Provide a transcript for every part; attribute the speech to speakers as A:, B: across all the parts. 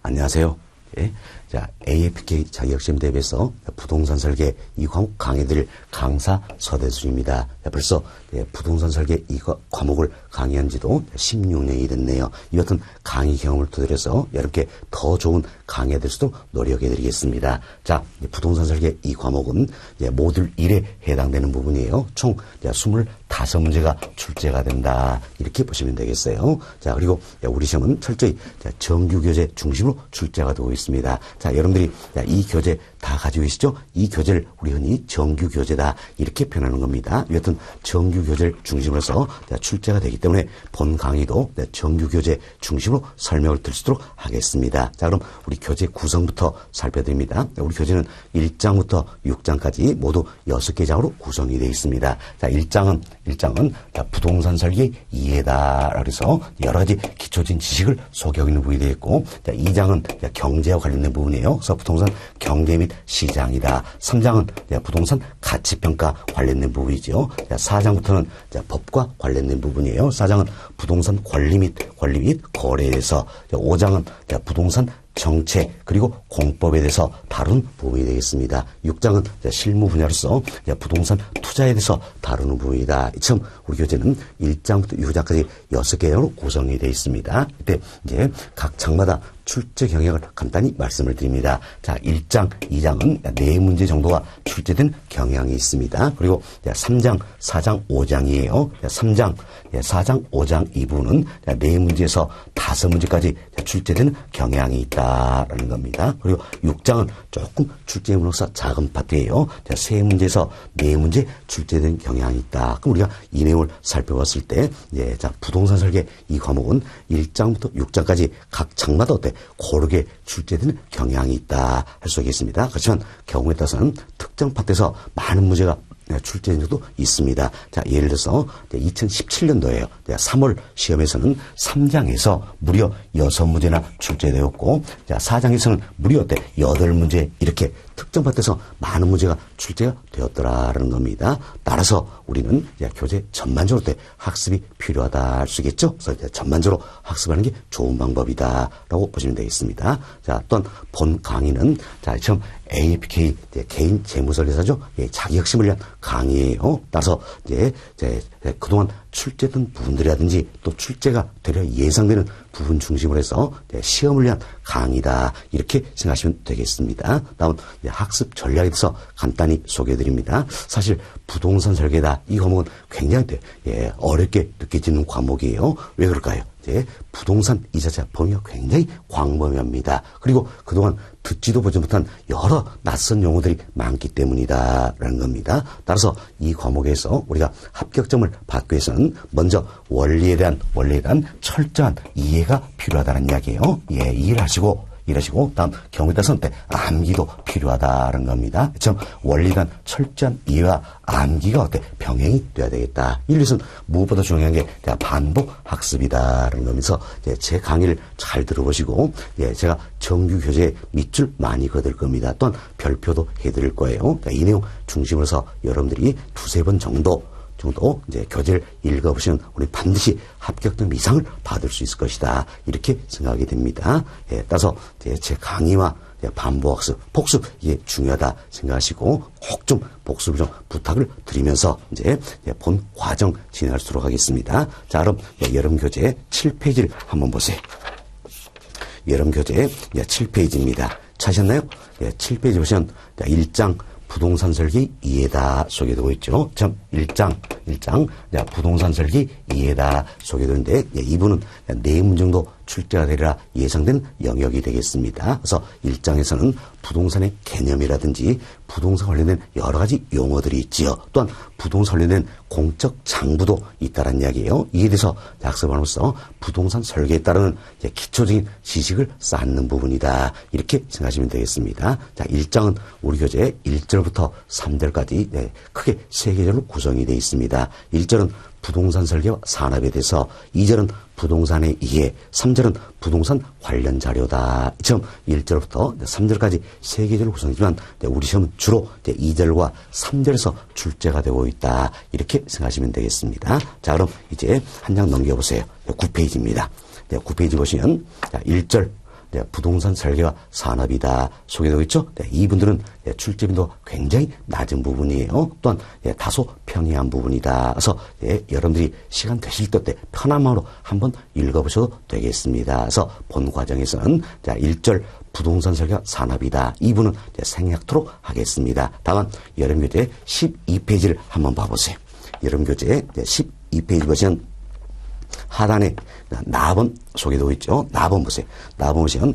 A: 안녕하세요. 예. 자, AFK 자격시험 대비해서 부동산 설계 이 과목 강의드릴 강사 서대순입니다. 벌써 부동산 설계 이 과목을 강의한 지도 16년이 됐네요. 이 같은 강의 경험을 토대로해서 여러분께 더 좋은 강의가 될 수도 노력해드리겠습니다. 자, 부동산 설계 이 과목은 모듈 1에 해당되는 부분이에요. 총 25문제가 출제가 된다. 이렇게 보시면 되겠어요. 자, 그리고 우리 시험은 철저히 정규 교재 중심으로 출제가 되고 있습니다. 자, 여러분들이 이 교재 다 가지고 계시죠? 이 교재를 우리 흔히 정규 교재다 이렇게 표현하는 겁니다. 여튼 정규 교재를 중심으로 해서 출제가 되기 때문에 본 강의도 정규 교재 중심으로 설명을 드리도록 하겠습니다. 자, 그럼 우리 교재 구성부터 살펴드립니다. 우리 교재는 1장부터 6장까지 모두 6개 장으로 구성이 되어 있습니다. 자, 1장은 부동산 설계 이해다. 그래서 여러 가지 기초적인 지식을 소개하고 있는 부분이 되어 있고, 2장은 경제와 관련된 부분이에요. 그래서 부동산 경제 및 시장이다. 3장은 부동산 가치평가 관련된 부분이죠. 4장부터는 법과 관련된 부분이에요. 4장은 부동산 권리 및 거래에 대해서, 5장은 부동산 정책 그리고 공법에 대해서 다룬 부분이 되겠습니다. 6장은 실무 분야로서 부동산 투자에 대해서 다루는 부분이다. 이처럼 우리 교재는 1장부터 6장까지 6개로 구성이 되어 있습니다. 이때 이제 각 장마다 출제 경향을 간단히 말씀을 드립니다. 자, 1장, 2장은 4문제 정도가 출제된 경향이 있습니다. 그리고 3장, 4장, 5장이에요. 3장, 4장, 5장 이 부분은 4문제에서 5문제까지 출제되는 경향이 있다라는 겁니다. 그리고 6장은 조금 출제물로서 작은 파트예요. 3문제에서 4문제 출제된 경향이 있다. 그럼 우리가 이 내용을 살펴봤을 때, 자, 부동산 설계 이 과목은 1장부터 6장까지 각 장마다 고르게 출제되는 경향이 있다 할 수 있겠습니다. 그렇지만 경우에 따라서는 특정 파트에서 많은 문제가 출제된 적도 있습니다. 자, 예를 들어서 2017년도에요. 3월 시험에서는 3장에서 무려 6문제나 출제되었고, 자, 4장에서는 무려 8문제 이렇게 특정 파트에서 많은 문제가 출제가 되었더라라는 겁니다. 따라서 우리는 교재 전반적으로 학습이 필요하다 할 수 있겠죠. 그래서 전반적으로 학습하는 게 좋은 방법이다라고 보시면 되겠습니다. 자, 또한 본 강의는 자, 처음 AFK 개인 재무설계사죠. 자기혁신을 위한 강의예요. 따라서 이제 그동안 출제된 부분들이라든지 또 출제가 되려 예상되는 부분 중심으로 해서 시험을 위한 강의다 이렇게 생각하시면 되겠습니다. 다음 학습 전략에 대해서 간단히 소개해드립니다. 사실 부동산 설계다 이 과목은 굉장히 어렵게 느껴지는 과목이에요. 왜 그럴까요? 부동산 이 자체 범위가 굉장히 광범위합니다. 그리고 그동안 듣지도 보지 못한 여러 낯선 용어들이 많기 때문이다라는 겁니다. 따라서 이 과목에서 우리가 합격점을 받기 위해서는 먼저 원리에 대한 철저한 이해가 필요하다는 이야기예요. 이해를 하시고 다음 경우에 따라서는 암기도 필요하다는 겁니다. 참 원리에 대한 철저한 이해와 암기가 병행이 돼야 되겠다. 이것은 무엇보다 중요한 게 반복 학습이다라는 거면서 제 강의를 잘 들어보시고 제가 정규 교재에 밑줄 많이 그어드릴 겁니다. 또한 별표도 해드릴 거예요. 이 내용 중심으로 해서 여러분들이 2-3번 정도 이제 교재를 읽어보시면 우리 반드시 합격점 이상을 받을 수 있을 것이다. 이렇게 생각이 됩니다. 따라서 제 강의와 반복 학습, 복습 이게 중요하다 생각하시고 꼭 좀 복습을 좀 부탁을 드리면서 이제 본 과정 진행하도록 하겠습니다. 자, 그럼 여러분 교재 7페이지를 한번 보세요. 여러분 교재 7페이지입니다. 찾으셨나요? 7페이지 보시면 1장 부동산 설계 이해다 소개되고 있죠. 참 1장 부동산 설계 이해다 소개되는데 이 부분은 4문 정도 출제가 되리라 예상된 영역이 되겠습니다. 그래서 1장에서는 부동산의 개념이라든지 부동산 관련된 여러 가지 용어들이 있지요. 또한 부동산 관련된 공적 장부도 있다는 이야기예요. 이에 대해서 학습함으로써 부동산 설계에 따르는 기초적인 지식을 쌓는 부분이다. 이렇게 생각하시면 되겠습니다. 자, 1장은 우리 교재 1절부터 3절까지 크게 3계절로 구성이 되어 있습니다. 1절은 부동산 설계와 산업에 대해서, 2절은 부동산의 이해, 3절은 부동산 관련 자료다. 처음 1절부터 3절까지 3계절로 구성이지만 우리 시험은 주로 2절과 3절에서 출제가 되고 있다. 이렇게 생각하시면 되겠습니다. 자, 그럼 이제 한 장 넘겨보세요. 9페이지입니다. 9페이지 보시면 1절 부동산 설계와 산업이다 소개되고 있죠. 이분들은 출제빈도 굉장히 낮은 부분이에요. 또한 다소 평이한 부분이다. 그래서 여러분들이 시간 되실 때 편한 마음으로 한번 읽어보셔도 되겠습니다. 그래서 본 과정에서는 1절 부동산 설계와 산업이다. 이 부분은 생략토록 하겠습니다. 다만 여름교재 12페이지를 한번 봐보세요. 여름교재 12페이지 보시면 하단에 나번 소개되고 있죠. 나번 보세요. 나번 보시면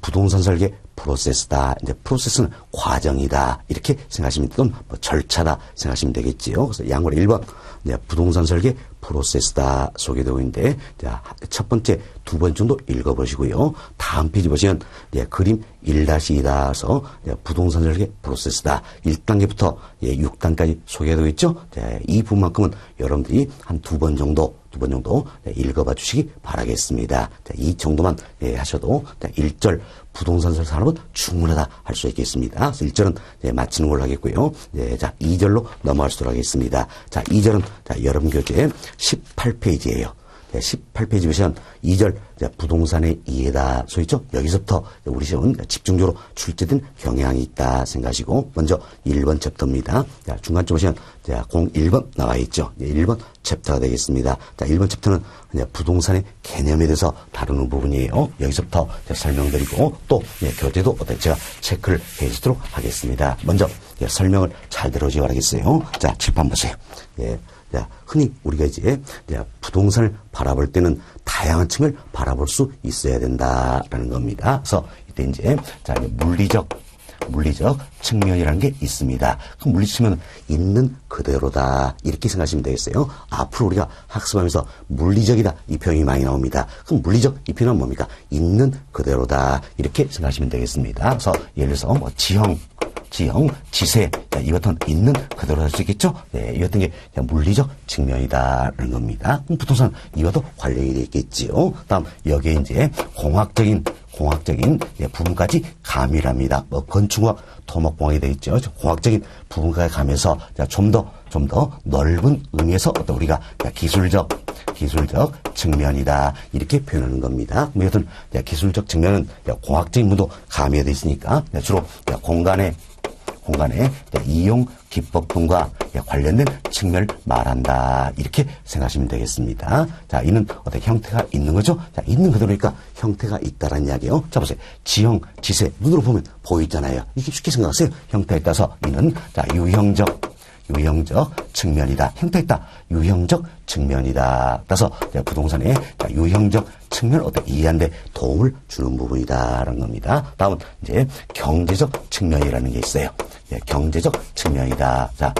A: 부동산 설계 프로세스다. 프로세스는 과정이다. 이렇게 생각하시면 또는 절차다 생각하시면 되겠지요. 그래서 양으로 1번 부동산 설계 프로세스다 소개되고 있는데 첫 번째, 두 번 정도 읽어보시고요. 다음 페이지 보시면 그림 1-2다. 서 부동산 설계 프로세스다. 1단계부터 6단까지 소개되고 있죠. 이 부분만큼은 여러분들이 한 두 번 정도 읽어봐 주시기 바라겠습니다. 이 정도만 하셔도 1절 부동산 설계 산업은 충분하다 할 수 있겠습니다. 그래서 1절은 마치는 걸로 하겠고요. 자, 2절로 넘어갈 수 있도록 하겠습니다. 자, 2절은 여러분 교재 18페이지예요. 18페이지 보시면 2절 부동산의 이해다 소 있죠. 여기서부터 우리 시험은 집중적으로 출제된 경향이 있다 생각하시고 먼저 1번 챕터입니다. 중간쯤 보시면 01번 나와 있죠. 1번 챕터가 되겠습니다. 자, 1번 챕터는 부동산의 개념에 대해서 다루는 부분이에요. 여기서부터 설명드리고 또 교재도 제가 체크를 해주도록 하겠습니다. 먼저 설명을 잘 들어주시기 바라겠어요. 자, 칠판 보세요. 흔히 우리가 이제 부동산을 바라볼 때는 다양한 측면을 바라볼 수 있어야 된다라는 겁니다. 그래서 이때 이제 물리적 측면이라는 게 있습니다. 그 물리적 측면은 있는 그대로다 이렇게 생각하시면 되겠어요. 앞으로 우리가 학습하면서 물리적이다 이 표현이 많이 나옵니다. 그럼 물리적 이 표현은 뭡니까? 있는 그대로다 이렇게 생각하시면 되겠습니다. 그래서 예를 들어서 지형, 지세 이것은 있는 그대로 할 수 있겠죠. 이것은 게 물리적 측면이다라는 겁니다. 그럼 부동산 이것도 관련이 되어 있겠지요. 다음 여기에 이제 공학적인 부분까지 가미랍니다. 건축학, 토목공학이 되어 있죠. 공학적인 부분까지 가면서 좀 더 넓은 의미에서 우리가 기술적 측면이다 이렇게 표현하는 겁니다. 여튼 기술적 측면은 공학적인 부분도 가미가 되어 있으니까 주로 공간의 이용 기법 등과 관련된 측면을 말한다 이렇게 생각하시면 되겠습니다. 자, 이는 어떤 형태가 있는 거죠? 자, 있는 그대로니까 형태가 있다라는 이야기예요. 자, 보세요. 지형, 지세 눈으로 보면 보이잖아요. 이렇게 쉽게 생각하세요. 형태에 따라서 이는 유형적 측면이다. 형태에 따라 유형적 측면이다. 따라서 부동산의 유형적 측면을 어떻게 이해하는데 도움을 주는 부분이다라는 겁니다. 다음은 이제 경제적 측면이라는 게 있어요. 경제적 측면이다. 자,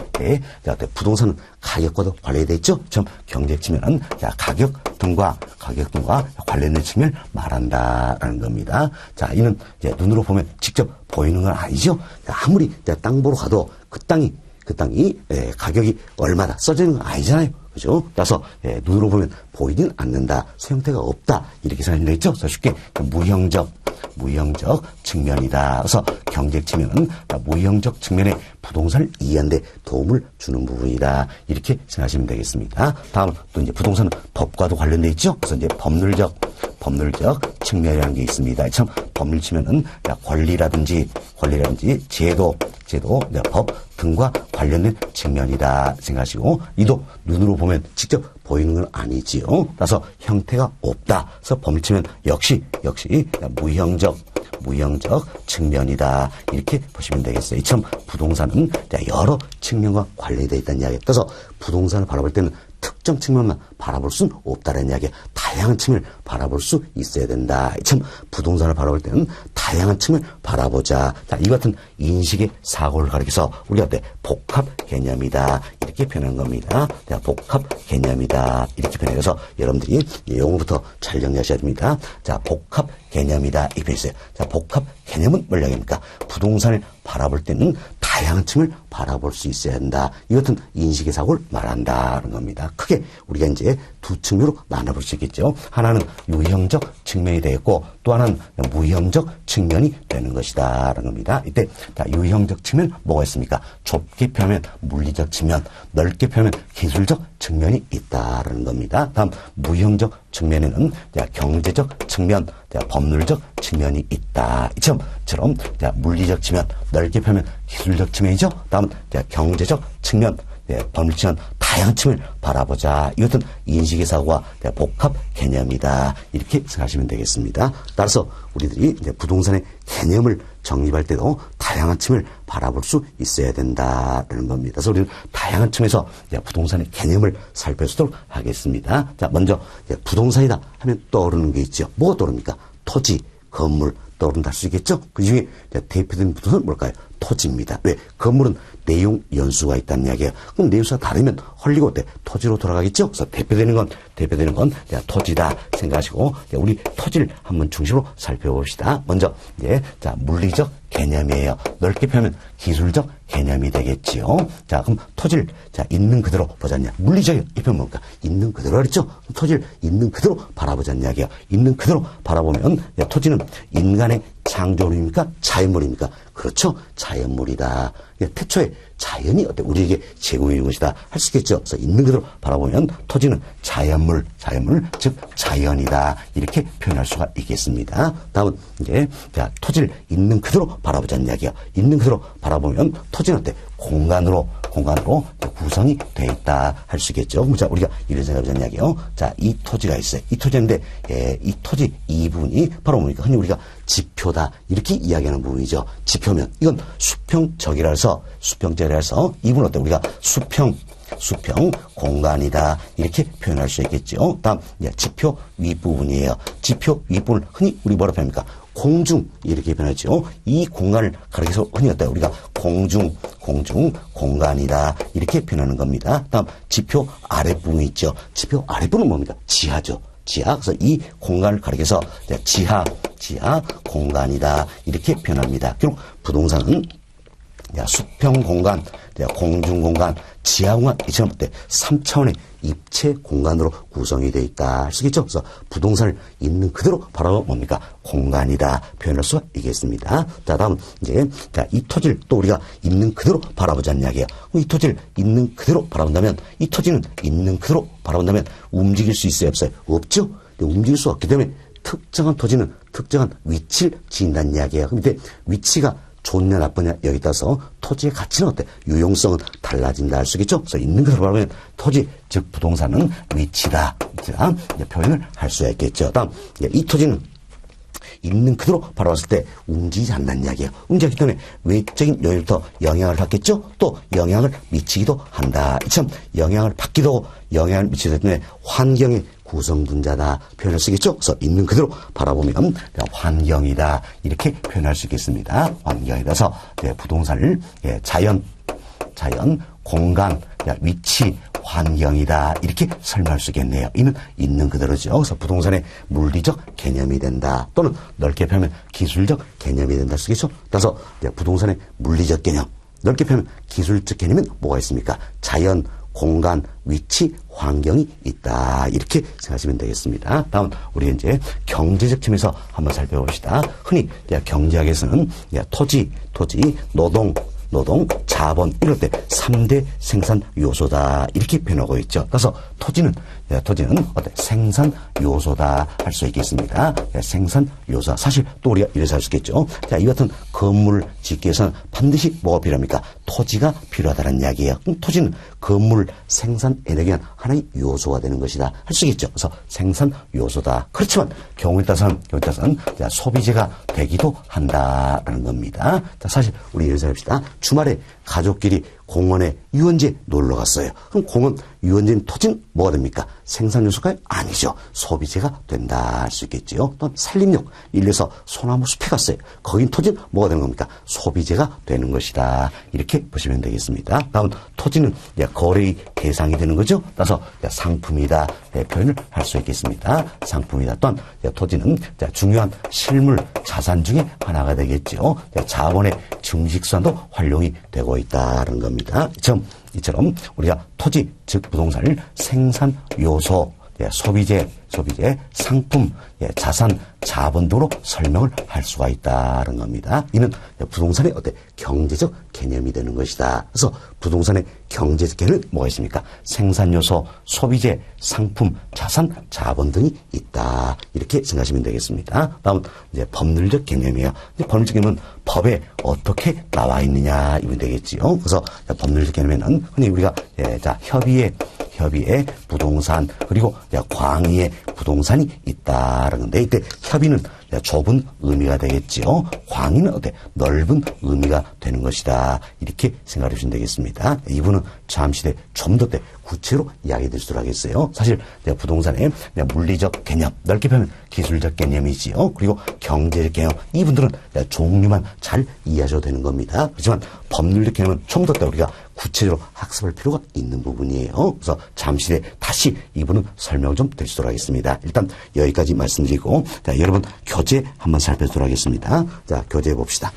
A: 부동산은 가격과도 관련되어 있죠. 경제 측면은 가격 등과 관련된 측면을 말한다라는 겁니다. 자, 이는 눈으로 보면 직접 보이는 건 아니죠. 아무리 땅 보러 가도 그 땅이 가격이 얼마다 써져 있는 건 아니잖아요. 그죠? 따라서 눈으로 보면 보이진 않는다. 소형태가 없다. 이렇게 생각하면 되겠죠? 그래서 쉽게 무형적 측면이다. 그래서 경제 측면은 무형적 측면의 부동산을 이해하는 데 도움을 주는 부분이다. 이렇게 생각하시면 되겠습니다. 다음 또 이제 부동산은 법과도 관련돼 있죠. 그래서 이제 법률적 측면이라는 게 있습니다. 참 법률 측면은 권리라든지 제도, 법 등과 관련된 측면이다 생각하시고 이도 눈으로 보면 직접 보이는 건 아니지요. 따라서 형태가 없다. 그래서 법률 측면 역시 무형적 측면이다. 이렇게 보시면 되겠어요. 참 부동산은 여러 측면과 관련이 되어 있다는 이야기. 따라서 부동산을 바라볼 때는 특정 측면만 바라볼 수는 없다는 이야기야. 다양한 측면을 바라볼 수 있어야 된다. 참 부동산을 바라볼 때는 다양한 측면을 바라보자. 자, 이 같은 인식의 사고를 가리켜서 우리가 복합 개념이다. 이렇게 표현하는 겁니다. 복합 개념이다. 이렇게 표현해서 여러분들이 용어부터 잘 정리하셔야 됩니다. 자, 복합 개념이다. 이렇게 표현했어요. 자, 복합 개념은 뭘 이야기합니까? 부동산을 바라볼 때는 다양한 층을 바라볼 수 있어야 한다. 이것은 인식의 사고를 말한다는 겁니다. 크게 우리가 이제 두 측면으로 나눠볼 수 있겠죠. 하나는 유형적 측면이 되겠고 또 하나는 무형적 측면이 되는 것이다라는 겁니다. 이때 유형적 측면 뭐가 있습니까? 좁게 펴면 물리적 측면, 넓게 펴면 기술적 측면이 있다라는 겁니다. 다음 무형적 측면에는 경제적 측면, 법률적 측면이 있다. 이처럼 자, 물리적 측면, 넓게 펴면 기술적 측면이죠. 다음은 자, 경제적 측면, 법률치는 다양한 측면을 바라보자. 이것은 인식의 사고와 복합 개념이다. 이렇게 생각하시면 되겠습니다. 따라서 우리들이 부동산의 개념을 정립할 때도 다양한 측면을 바라볼 수 있어야 된다는 겁니다. 그래서 우리는 다양한 측면에서 부동산의 개념을 살펴보도록 하겠습니다. 자, 먼저 부동산이다 하면 떠오르는 게 있죠. 뭐가 떠오릅니까? 토지, 건물 떠오른다 할 수 있겠죠. 그 중에 대표적인 부동산은 뭘까요? 토지입니다. 왜? 건물은 내용 연수가 있다는 이야기예요. 그럼 내용수가 다르면 헐리고 토지로 돌아가겠죠. 그래서 대표되는 건 토지다 생각하시고 우리 토지를 한번 중심으로 살펴봅시다. 먼저 자, 물리적 개념이에요. 넓게 펴면 기술적 개념이 되겠지요. 자, 그럼 토지를 자, 있는 그대로 보자냐. 물리적인 이편 뭡니까? 있는 그대로 그랬죠. 토지를 있는 그대로 바라보자는 이야기예요. 있는 그대로 바라보면 토지는 인간의 창조물입니까? 자연물입니까? 그렇죠. 자연물이다. 태초에 자연이 우리에게 제공해 준 것이다 할 수 있겠죠. 그래서 있는 그대로 바라보면 토지는 자연물, 즉 자연이다. 이렇게 표현할 수가 있겠습니다. 다음은 자, 토지를 있는 그대로 바라보자는 이야기야. 있는 그대로 바라보면 토지는 공간으로 구성이 돼 있다 할 수 있겠죠. 자, 우리가 이런 생각해보자는 이야기요. 자, 이 토지가 있어요. 이 토지인데 이 토지 이 부분이 바로 뭡니까? 흔히 우리가 지표다 이렇게 이야기하는 부분이죠. 지표면 이건 수평적이라 해서 이 부분은 우리가 수평 공간이다 이렇게 표현할 수 있겠죠. 다음 지표 윗부분이에요. 지표 윗부분을 흔히 우리 뭐라 표현합니까? 공중 이렇게 표현하죠. 이 공간을 가리켜서 흔히 우리가 공중 공간이다 이렇게 표현하는 겁니다. 다음 지표 아랫부분이 있죠. 지표 아랫부분은 뭡니까? 지하죠. 그래서 이 공간을 가리켜서 지하 공간이다 이렇게 표현합니다. 결국 부동산은 수평 공간, 공중 공간, 지하 공간 이처럼 3차원의 입체 공간으로 구성이 되어 있다 할 수 있겠죠. 그래서 부동산을 있는 그대로 바로 뭡니까? 공간이다 표현할 수가 있겠습니다. 자, 다음 자, 이 토지를 또 우리가 있는 그대로 바라보자는 이야기예요. 이 토지를 있는 그대로 바라본다면 이 토지는 있는 그대로 바라본다면 움직일 수 있어요, 없어요? 없죠. 움직일 수 없기 때문에 특정한 토지는 특정한 위치를 지닌다는 이야기예요. 근데 위치가 좋냐 나쁘냐 여기 따라서 토지의 가치는 유용성은 달라진다 할 수 있겠죠. 그래서 있는 그대로 바라보면 토지 즉 부동산은 위치다 표현을 할 수가 있겠죠. 다음 이 토지는 있는 그대로 바라봤을 때 움직이지 않는다는 이야기예요. 움직이기 때문에 외적인 요인부터 영향을 받겠죠. 또 영향을 미치기도 한다. 참 영향을 받기도 하고 영향을 미치기 때문에 환경의 구성분자다 표현을 쓰겠죠. 그래서 있는 그대로 바라보면 환경이다 이렇게 표현할 수 있겠습니다. 환경이라서 부동산을 자연, 공간, 위치, 환경이다 이렇게 설명할 수 있겠네요. 이는 있는 그대로죠. 그래서 부동산의 물리적 개념이 된다. 또는 넓게 펴면 기술적 개념이 된다 할 수 있겠죠. 따라서 부동산의 물리적 개념, 넓게 펴면 기술적 개념은 뭐가 있습니까? 자연, 공간, 위치, 환경이 있다. 이렇게 생각하시면 되겠습니다. 다음 우리 경제적 측면에서 한번 살펴봅시다. 흔히 경제학에서는 토지, 노동, 자본 이럴 때 3대 생산 요소다 이렇게 표현하고 있죠. 그래서 토지는 생산 요소다 할 수 있겠습니다. 생산 요소 사실 또 우리가 이래서 할 수 있겠죠. 자, 이 같은 건물 짓기 위해서는 반드시 뭐가 필요합니까? 토지가 필요하다는 이야기예요. 그럼 토지는 건물 생산 에너지의 하나의 요소가 되는 것이다 할 수 있겠죠. 그래서 생산 요소다. 그렇지만 경우에 따라서는 소비재가 되기도 한다라는 겁니다. 자, 사실 우리 이런 생각합시다. 주말에 가족끼리 공원에 유원지에 놀러 갔어요. 그럼 공원, 유원지는 토지는 뭐가 됩니까? 생산 요소가 아니죠. 소비재가 된다 할 수 있겠지요. 또 산림욕, 일려서 소나무 숲에 갔어요. 거긴 토지는 뭐가 되는 겁니까? 소비재가 되는 것이다. 이렇게 보시면 되겠습니다. 다음 토지는 거래의 대상이 되는 거죠. 따라서 상품이다 표현을 할 수 있겠습니다. 상품이다. 또한 토지는 중요한 실물 자산 중에 하나가 되겠죠. 자본의 증식수단도 활용이 되고 있다는 겁니다. 이처럼 우리가 토지 즉 부동산을 생산 요소 소비재, 상품, 자산, 자본 등으로 설명을 할 수가 있다는 겁니다. 이는 부동산의 경제적 개념이 되는 것이다. 그래서 부동산의 경제적 개념은 뭐가 있습니까? 생산요소, 소비재, 상품, 자산, 자본 등이 있다. 이렇게 생각하시면 되겠습니다. 다음은 법률적 개념이에요. 법률적 개념은 법에 어떻게 나와 있느냐 이면 되겠지요. 그래서 법률적 개념에는 흔히 우리가 협의의 부동산 그리고 광의의 부동산이 있다라는 건데 이때 협의는 좁은 의미가 되겠지요. 광의는 넓은 의미가 되는 것이다. 이렇게 생각해 주시면 되겠습니다. 이분은 잠시 뒤에 좀 더 구체로 이야기해 드리도록 하겠어요. 사실 부동산의 물리적 개념, 넓게 보면 기술적 개념이지요. 그리고 경제적 개념, 이분들은 종류만 잘 이해하셔도 되는 겁니다. 그렇지만 법률적 개념은 좀 더 우리가 구체적으로 학습할 필요가 있는 부분이에요. 그래서 잠시 뒤에 다시 이분은 설명 좀 드리도록 하겠습니다. 일단 여기까지 말씀드리고 여러분 교재 한번 살펴보도록 하겠습니다. 자, 교재 봅시다.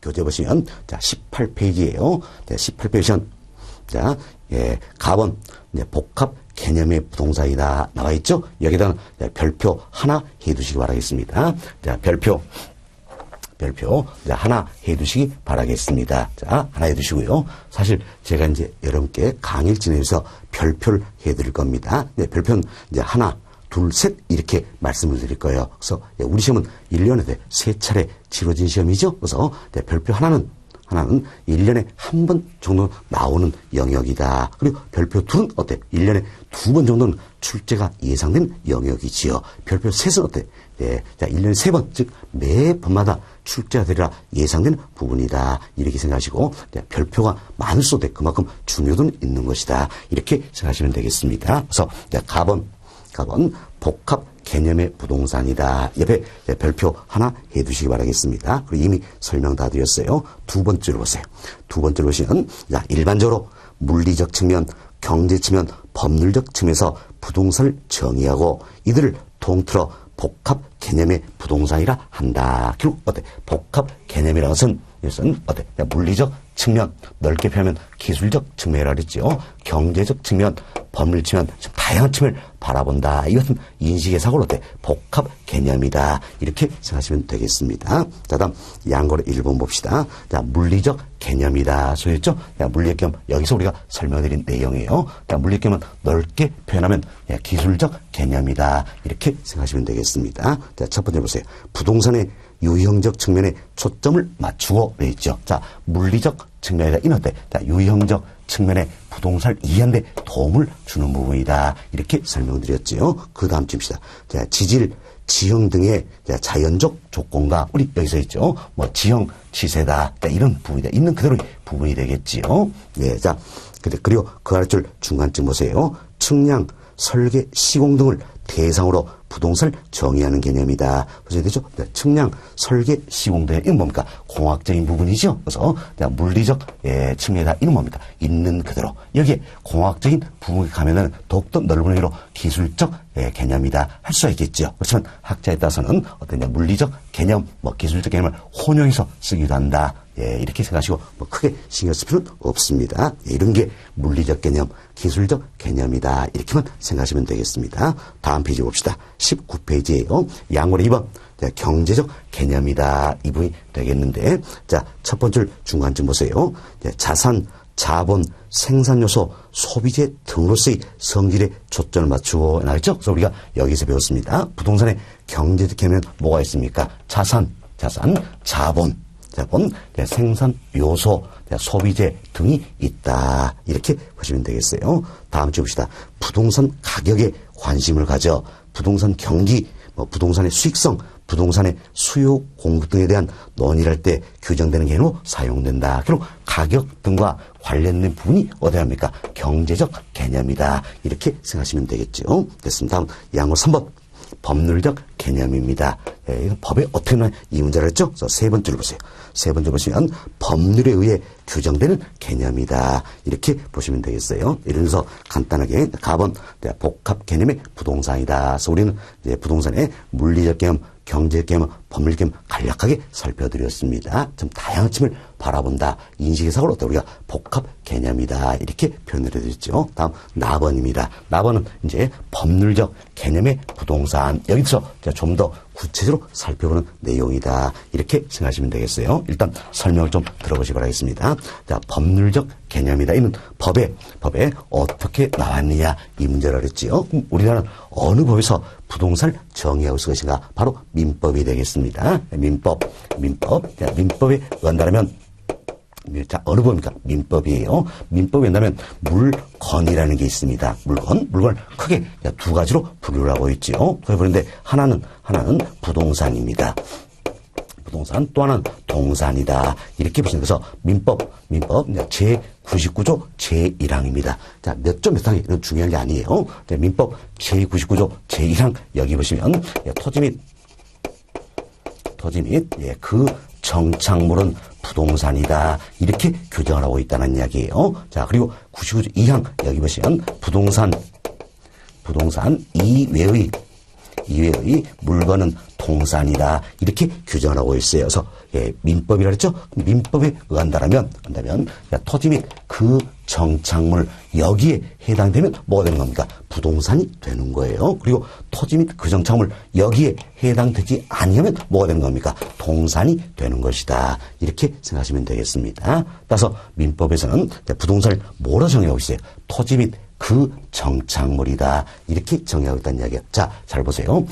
A: 교재 보시면 18페이지예요. 18페이지는 가본 복합 개념의 부동산이다 나와 있죠. 여기다가 별표 하나 해두시기 바라겠습니다. 자, 별표 하나 해두시기 바라겠습니다. 자, 하나 해두시고요. 사실 제가 여러분께 강의를 진행해서 별표를 해드릴 겁니다. 별표는 하나, 둘, 셋 이렇게 말씀을 드릴 거예요. 그래서 우리 시험은 1년에 3차례 치러진 시험이죠. 그래서 별표 하나는 1년에 한 번 정도 나오는 영역이다. 그리고 별표 둘은 1년에 2번 정도는 출제가 예상된 영역이지요. 별표 셋은 1년에 3번, 즉 매번마다 출제가 되리라 예상된 부분이다. 이렇게 생각하시고 별표가 많을수록 그만큼 중요도는 있는 것이다. 이렇게 생각하시면 되겠습니다. 그래서 가본 복합 개념의 부동산이다. 옆에 별표 하나 해두시기 바라겠습니다. 그리고 이미 설명 다 드렸어요. 두 번째로 보세요. 두 번째로 보시면 일반적으로 물리적 측면, 경제 측면, 법률적 측면에서 부동산을 정의하고 이들을 통틀어 복합 개념의 부동산이라 한다. 결국 복합 개념이라는 것은 이것은 물리적 측면, 넓게 표현하면 기술적 측면이라 그랬죠. 경제적 측면, 법률 측면, 다양한 측면을 바라본다. 이것은 인식의 사고로 복합 개념이다. 이렇게 생각하시면 되겠습니다. 자, 다음 양거래 1번 봅시다. 자, 물리적 개념이다. 소였죠? 물리적 개념, 여기서 우리가 설명드린 내용이에요. 물리적 개념은 넓게 표현하면 기술적 개념이다. 이렇게 생각하시면 되겠습니다. 자, 첫 번째 보세요. 부동산의 유형적 측면에 초점을 맞추고 되어 있죠. 자, 물리적 측면이다. 이는 유형적 측면에 부동산을 이해하는 데 도움을 주는 부분이다. 이렇게 설명드렸죠. 그 다음 줍시다. 자, 지질, 지형 등의 자연적 조건과 우리 여기서 있죠. 지형, 지세다. 이런 부분이다. 있는 그대로의 부분이 되겠지요. 네, 자, 그리고 그 아래줄 중간쯤 보세요. 측량, 설계, 시공 등을 대상으로 부동산을 정의하는 개념이다. 보셔야 되죠? 측량, 설계, 시공 등 이건 뭡니까? 공학적인 부분이죠. 그래서 물리적 측면이다. 이건 뭡니까? 있는 그대로. 여기에 공학적인 부분이 가면은 더욱더 넓은 의미로 기술적 개념이다. 할 수가 있겠죠. 그렇지만 학자에 따라서는 물리적 개념, 기술적 개념을 혼용해서 쓰기도 한다. 이렇게 생각하시고 크게 신경 쓸 필요는 없습니다. 이런 게 물리적 개념, 기술적 개념이다. 이렇게만 생각하시면 되겠습니다. 다음 페이지 봅시다. 19페이지에요. 양월의 2번. 경제적 개념이다. 이 부분이 되겠는데, 자, 첫 번째 줄 중간쯤 보세요. 자산, 자본, 생산요소, 소비재 등으로서의 성질에 초점을 맞추고 나왔죠? 그래서 우리가 여기서 배웠습니다. 부동산의 경제적 개념은 뭐가 있습니까? 자산, 자본, 생산 요소, 소비재 등이 있다. 이렇게 보시면 되겠어요. 다음 주 봅시다. 부동산 가격에 관심을 가져 부동산 경기, 부동산의 수익성, 부동산의 수요 공급 등에 대한 논의를 할 때 규정되는 개념으로 사용된다. 결국 가격 등과 관련된 부분이 어디에 합니까? 경제적 개념이다. 이렇게 생각하시면 되겠죠. 됐습니다. 다음 양호 3번. 법률적 개념입니다. 예, 이거 법에 어떻게 나와요? 이 문제를 했죠? 그래서 세 번째로 보세요. 세 번째 보시면 법률에 의해 규정되는 개념이다. 이렇게 보시면 되겠어요. 이러면서 간단하게 가번 복합 개념의 부동산이다. 그래서 우리는 이제 부동산의 물리적 개념, 경제적 개념, 법률적 개념 간략하게 살펴드렸습니다. 좀 다양한 층을 바라본다. 인식해석을 어때 우리가 복합 개념이다. 이렇게 표현을 해드렸죠. 다음 나번입니다. 나번은 이제 법률적 개념의 부동산. 여기서 좀 더 구체적으로 살펴보는 내용이다. 이렇게 생각하시면 되겠어요. 일단 설명을 좀 들어보시기 바라겠습니다. 자, 법률적 개념이다. 이는 법에 어떻게 나왔느냐 이 문제를 그랬지요. 우리나라는 어느 법에서 부동산을 정의하고 있을 것인가? 바로 민법이 되겠습니다. 민법. 자, 민법에 의한다면 자, 어느 법입니까? 민법이에요. 민법에 의한다면 물건이라는 게 있습니다. 물건을 크게 두 가지로 분류를 하고 있죠. 그런데 하나는 부동산입니다. 부동산, 또 하나는 동산이다. 이렇게 보시면 돼서 민법 제99조 제1항입니다. 자, 몇 조 몇 항이 이건 중요한 게 아니에요. 자, 민법 제99조 제1항 여기 보시면 토지 및 그 정착물은 부동산이다. 이렇게 규정을 하고 있다는 이야기예요. 자, 그리고 99조 2항 여기 보시면 부동산 이외의 물건은 동산이다. 이렇게 규정을 하고 있어요. 그래서 민법이라 그랬죠? 민법에 의한다면 토지 및 그 정착물 여기에 해당되면 뭐가 되는 겁니까? 부동산이 되는 거예요. 그리고 토지 및 그 정착물 여기에 해당되지 아니하면 뭐가 되는 겁니까? 동산이 되는 것이다. 이렇게 생각하시면 되겠습니다. 따라서 민법에서는 부동산을 뭐로 정의하고 있어요? 토지 및 그 정착물이다. 이렇게 정의하고 있다는 이야기예요. 자, 잘 보세요.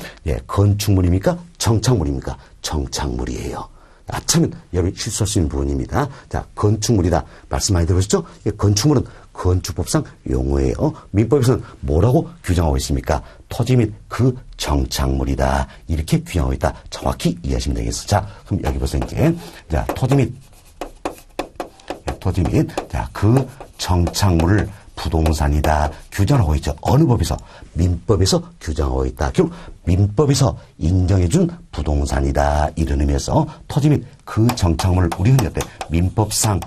A: 건축물입니까? 정착물입니까? 정착물이에요. 아차면 여러분이 실수할 수 있는 부분입니다. 자, 건축물이다. 말씀 많이 들으셨죠? 건축물은 건축법상 용어예요. 민법에서는 뭐라고 규정하고 있습니까? 토지 및 그 정착물이다. 이렇게 규정하고 있다. 정확히 이해하시면 되겠어요. 자, 그럼 여기 보세요. 이제 자, 토지 및 그 정착물을 부동산이다. 규정하고 있죠. 어느 법에서? 민법에서 규정하고 있다. 결국 민법에서 인정해준 부동산이다. 이런 의미에서 토지 및 그 정착물을 우리 흔히 어때? 민법상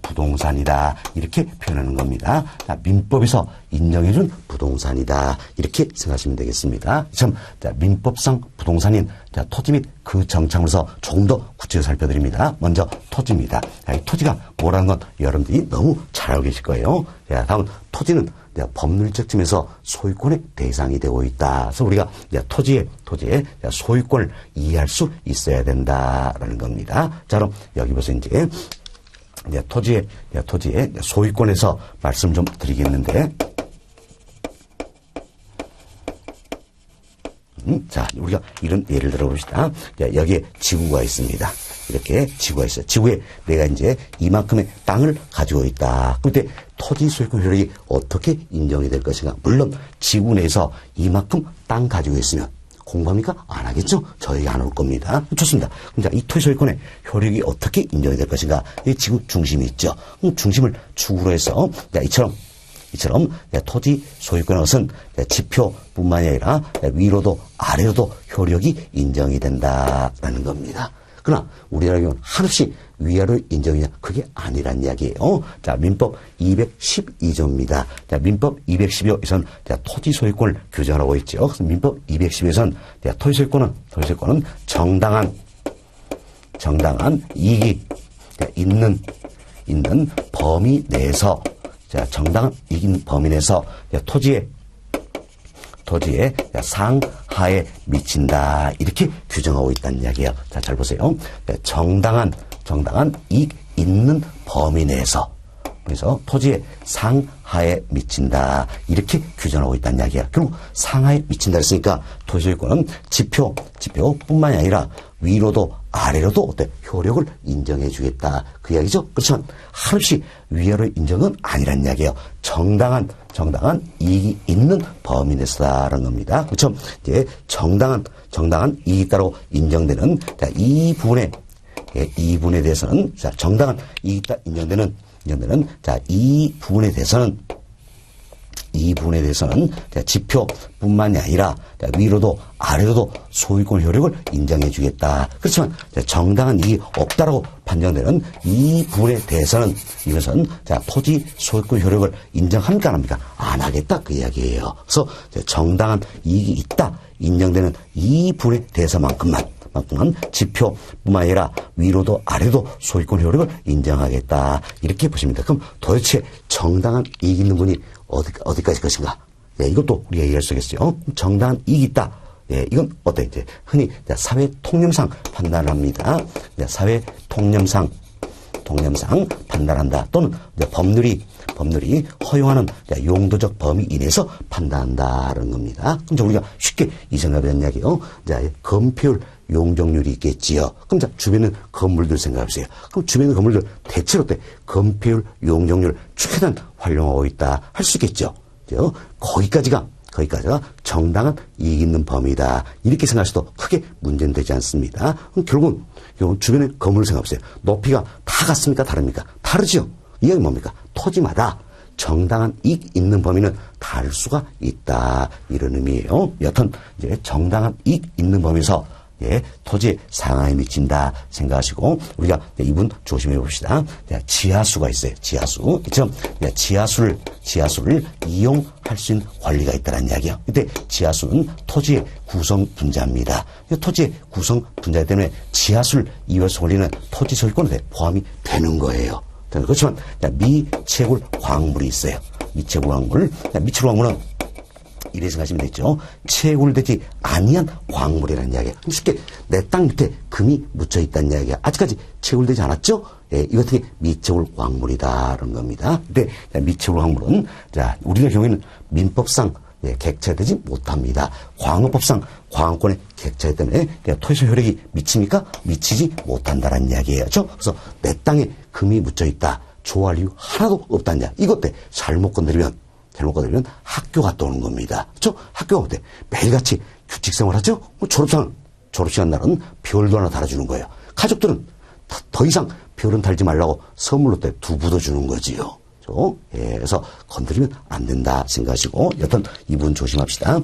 A: 부동산이다. 이렇게 표현하는 겁니다. 자, 민법에서 인정해준 부동산이다. 이렇게 생각하시면 되겠습니다. 자, 민법상 부동산인 토지 및 그 정착물에서 조금 더 구체적으로 살펴드립니다. 먼저 토지입니다. 자, 이 토지가 뭐라는 건 여러분들이 너무 잘 알고 계실 거예요. 자, 다음은 토지는 법률적 측면에서 소유권의 대상이 되고 있다. 그래서 우리가 토지의 소유권을 이해할 수 있어야 된다라는 겁니다. 자, 그럼 여기 보세요. 이제 토지의 소유권에서 말씀 좀 드리겠는데, 자, 우리가 이런 예를 들어봅시다. 여기에 지구가 있습니다. 이렇게 지구가 있어요. 지구에 내가 이제 이만큼의 땅을 가지고 있다. 그때 토지 소유권 효력이 어떻게 인정이 될 것인가? 물론 지구 내에서 이만큼 땅 가지고 있으면 공부합니까? 안 하겠죠? 저에게 안 올 겁니다. 좋습니다. 그럼 이 토지 소유권의 효력이 어떻게 인정이 될 것인가? 이 지구 중심이 있죠. 중심을 축으로 해서 이처럼 토지 소유권의 것은 지표뿐만이 아니라 위로도 아래로도 효력이 인정이 된다라는 겁니다. 그러나 우리나라 경우는 한없이 위아래로 인정이냐? 그게 아니란 이야기예요. 자, 민법 212조입니다. 자, 민법 212조에서는 토지 소유권을 규정하고 있죠. 그래서 민법 212조에서는 토지 소유권은 정당한 이익이 있는 범위 내에서 정당한 이익 있는 범위 내에서 토지의 상하에 미친다. 이렇게 규정하고 있다는 이야기예요. 자, 잘 보세요. 정당한 이익 있는 범위 내에서 그래서 토지의 상하에 미친다. 이렇게 규정하고 있다는 이야기야. 결국 상하에 미친다 했으니까 토지소유권은 지표뿐만이 아니라 위로도 아래로도 어때? 효력을 인정해 주겠다. 그 이야기죠. 그렇지만 한없이 위아래로 인정은 아니란 이야기예요. 정당한 이익이 있는 범위 내에서다라는 겁니다. 그렇죠? 이제 정당한 이익이 따로 인정되는 이 부분에 대해서는 정당한 이익이 따로 인정되는 이 부분에 대해서는 이 부분에 대해서는 지표뿐만이 아니라 위로도 아래로도 소유권 효력을 인정해 주겠다. 그렇지만 정당한 이익이 없다라고 판정되는 이 부분에 대해서는 이것은 토지 소유권 효력을 인정합니까 안 합니까? 안 하겠다 그 이야기예요. 그래서 정당한 이익이 있다 인정되는 이 부분에 대해서만큼만 지표뿐만 아니라 위로도 아래도 소유권 효력을 인정하겠다. 이렇게 보시면 됩니다. 그럼 도대체 정당한 이익 있는 분이 어디까지 것인가? 예, 이것도 우리가 이해할 수 있겠어요. 정당한 이익이 있다. 예, 이건 어때? 이제 흔히 사회 통념상 판단을 합니다. 사회 통념상 판단한다. 또는 법률이 허용하는 용도적 범위 이내에서 판단한다는 겁니다. 그럼 우리가 쉽게 이 생각하는 이야기요. 건폐율 용적률이 있겠지요. 그럼 주변에 건물들 생각해보세요. 그럼 주변의 건물들 대체로 건폐율 용적률 최대한 활용하고 있다 할 수 있겠죠. 거기까지가 정당한 이익 있는 범위다. 이렇게 생각하셔도 크게 문제는 되지 않습니다. 그럼 결국은 주변의 건물을 생각해보세요. 높이가 다 같습니까? 다릅니까? 다르죠. 이게 뭡니까? 토지마다 정당한 이익 있는 범위는 다를 수가 있다. 이런 의미예요. 여튼 이제 정당한 이익 있는 범위에서 토지의 상하에 미친다 생각하시고 우리가 이분 조심해 봅시다. 지하수가 있어요. 지하수. 그렇죠? 지하수를 이용할 수 있는 권리가 있다는 이야기예요. 이때 지하수는 토지의 구성 분자입니다. 토지의 구성 분자 때문에 지하수를 이용해서 권리는 토지 소유권에 포함이 되는 거예요. 그렇지만 미채굴 광물이 있어요. 미채굴 광물은 이래 생각하시면 되죠. 채굴되지 아니한 광물이라는 이야기예요. 쉽게 내 땅 밑에 금이 묻혀 있다는 이야기야. 아직까지 채굴되지 않았죠? 예, 이것이 미채굴 광물이다라는 겁니다. 근데 미채굴 광물은 우리가 경우에는 민법상 객체되지 못합니다. 광업법상 광업권의 객체 때문에 토지 효력이 미칩니까? 미치지 못한다는 이야기예요. 그렇죠? 그래서 내 땅에 금이 묻혀 있다. 좋아할 이유 하나도 없다는 이야기. 이것 때 잘못 건드리면 학교 갔다 오는 겁니다. 그렇죠? 학교가 어때? 매일같이 규칙 생활하죠? 졸업시간 날은 별도 하나 달아주는 거예요. 가족들은 더 이상 별은 달지 말라고 선물로 두부도 주는 거지요. 그래서 건드리면 안 된다 생각하시고 여튼 이분 조심합시다.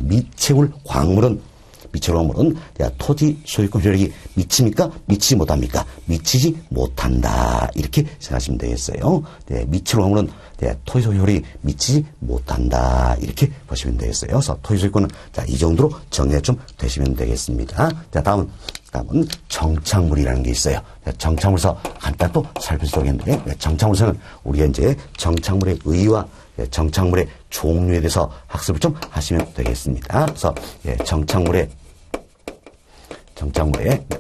A: 미채굴 광물은 토지 소유권 효력이 미칩니까? 미치지 못합니까? 미치지 못한다. 이렇게 생각하시면 되겠어요. 미채굴 광물은 토지 소유권 효력이 미치지 못한다. 이렇게 보시면 되겠어요. 그래서 토지 소유권은 이 정도로 정리가 좀 되시면 되겠습니다. 다음은 정착물이라는 게 있어요. 정착물에서 간단히 또 살펴보도록 했는데 정착물에서는 우리가 이제 정착물의 의의와 정착물의 종류에 대해서 학습을 좀 하시면 되겠습니다. 그래서 정착물의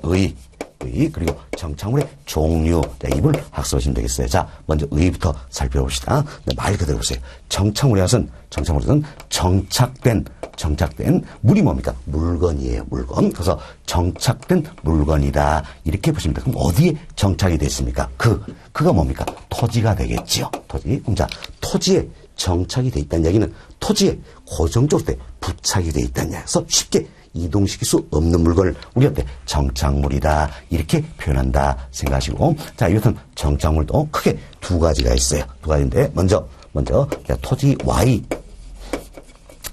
A: 의의 그리고 정착물의 종류 이걸 학습하시면 되겠어요. 먼저 의의부터 살펴봅시다. 말 그대로 보세요. 정착물에서는 정착된 물이 뭡니까? 물건이에요. 물건. 그래서 정착된 물건이다. 이렇게 보시면 돼요. 그럼 어디에 정착이 됐습니까? 그가 뭡니까? 토지가 되겠지요. 토지. 그럼 토지에 정착이 돼 있다는 이야기는 토지에 고정적으로 부착이 돼 있다는 이야기. 그래서 쉽게 이동시킬 수 없는 물건을 우리가 정착물이다. 이렇게 표현한다. 생각하시고. 이것은 정착물도 크게 두 가지가 있어요. 두 가지인데, 먼저,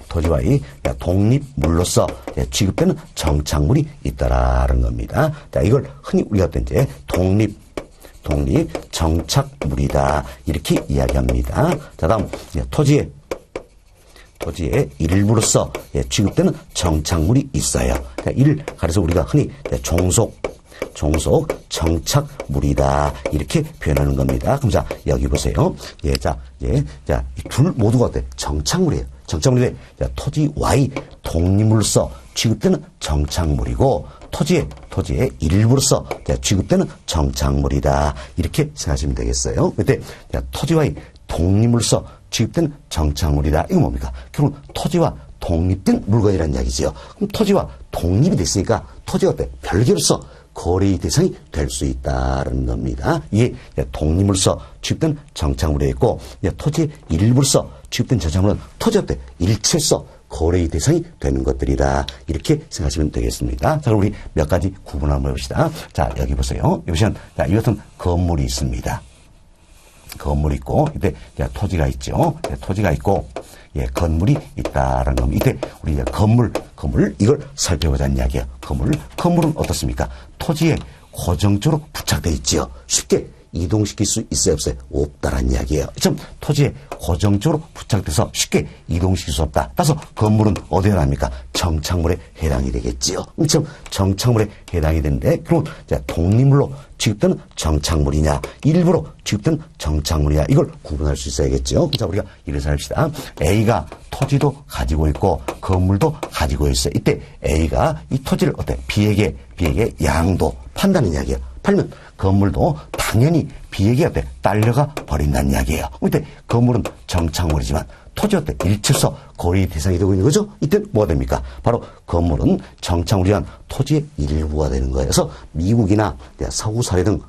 A: 토지와의 독립물로서 취급되는 정착물이 있다라는 겁니다. 이걸 흔히 우리가 이제 독립 정착물이다. 이렇게 이야기합니다. 다음, 토지의 일부로서 취급되는 정착물이 있어요. 이를 가려서 우리가 흔히 종속 정착물이다. 이렇게 표현하는 겁니다. 그럼 여기 보세요. 둘 모두가 어때? 정착물이에요. 정착물인데 토지와의 독립물로서 취급되는 정착물이고 토지의 일부로서 취급되는 정착물이다. 이렇게 생각하시면 되겠어요. 근데 토지와의 독립물로서 취급된 정착물이다. 이거 뭡니까? 결국 토지와 독립된 물건이라는 이야기지요. 그럼 토지와 독립이 됐으니까 토지가 어때? 별개로서 거래의 대상이 될 수 있다는 겁니다. 이게 독립물로서 취급된 정착물이 있고 토지의 일부로서 취급된 정착물은 토지 어때? 일체로서 거래의 대상이 되는 것들이다. 이렇게 생각하시면 되겠습니다. 그럼 우리 몇 가지 구분 한번 해봅시다. 여기 보세요. 여기 보시면 이것은 건물이 있습니다. 건물이 있고, 이때 토지가 있죠. 토지가 있고, 건물이 있다라는 겁니다. 이때 우리 건물, 이걸 살펴보자는 이야기예요. 건물은 어떻습니까? 토지에 고정적으로 부착되어 있지요. 쉽게 이동시킬 수 있어요, 없어요? 없다라는 이야기예요. 참 토지에 고정적으로 부착돼서 쉽게 이동시킬 수 없다. 따라서 건물은 어디에 해당합니까? 정착물에 해당이 되겠지요. 참 정착물에 해당이 되는데, 그럼 독립물로 취급되는 정착물이냐, 일부러 취급되는 정착물이냐, 이걸 구분할 수 있어야겠죠. 자, 우리가 이래서 합시다. A가 토지도 가지고 있고 건물도 가지고 있어요. 이때 A가 이 토지를 B에게 양도 판다는 이야기예요. 팔면 건물도 당연히 B에게 딸려가 버린다는 이야기예요. 이때 건물은 정착물이지만 토지와 일체서 거래 대상이 되고 있는 거죠. 이때 뭐가 됩니까? 바로 건물은 정착물이란 토지의 일부가 되는 거예요. 그래서 미국이나 서구 사회 등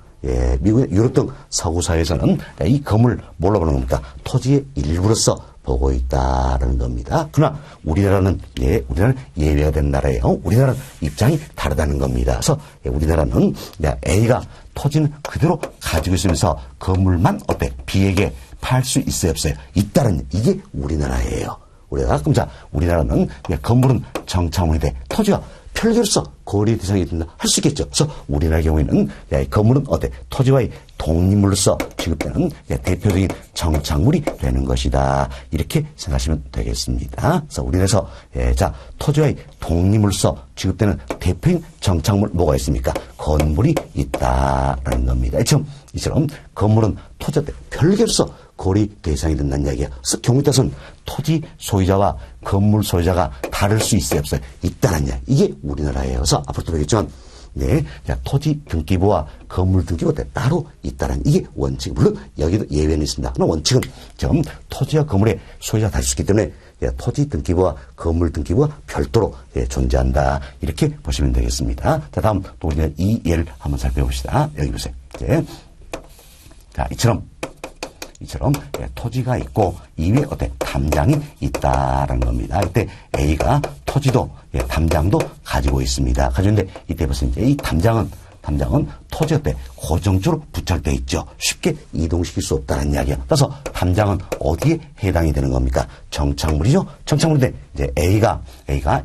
A: 미국, 유럽 등 서구 사회에서는 이 건물 뭘로 보는 겁니까? 토지의 일부로서 보고 있다라는 겁니다. 그러나 우리나라는 예외가 된 나라예요. 우리나라는 입장이 다르다는 겁니다. 그래서 우리나라는 A가 토지는 그대로 가지고 있으면서 건물만 B에게 팔 수 있어요, 없어요? 있다는 이게 우리나라예요. 우리나라는 건물은 정착물인데 토지가 별개로서 거래 대상이 된다 할 수 있겠죠. 그래서 우리나라의 경우에는 건물은 토지와의 독립물로서 취급되는 대표적인 정착물이 되는 것이다. 이렇게 생각하시면 되겠습니다. 그래서 우리나라에서 토지와의 독립물로서 취급되는 대표적인 정착물 뭐가 있습니까? 건물이 있다라는 겁니다. 이처럼 건물은 토지와 별개로서 거래 대상이 된다는 이야기야. 그래서 경우에 따라서는 토지 소유자와 건물 소유자가 다를 수 있어요, 없어요? 있다는 이야기. 이게 우리나라예요. 그래서 앞으로도 보겠지만, 토지 등기부와 건물 등기부가 따로 있다는 이게 원칙. 물론 여기도 예외는 있습니다. 그러나 원칙은 지금 토지와 건물의 소유자가 다를 수 있기 때문에 토지 등기부와 건물 등기부가 별도로 존재한다. 이렇게 보시면 되겠습니다. 자, 다음 또 우리는 이 예를 한번 살펴봅시다. 여기 보세요. 자, 이처럼 토지가 있고 이 위에 담장이 있다라는 겁니다. 이때 A가 토지도 담장도 가지고 있습니다. 가지고있는데 이때 보세요. 이 담장은 토지 고정적으로 부착되어 있죠. 쉽게 이동시킬 수 없다는 이야기야. 따라서 담장은 어디에 해당이 되는 겁니까? 정착물이죠. 정착물인데 이제 A가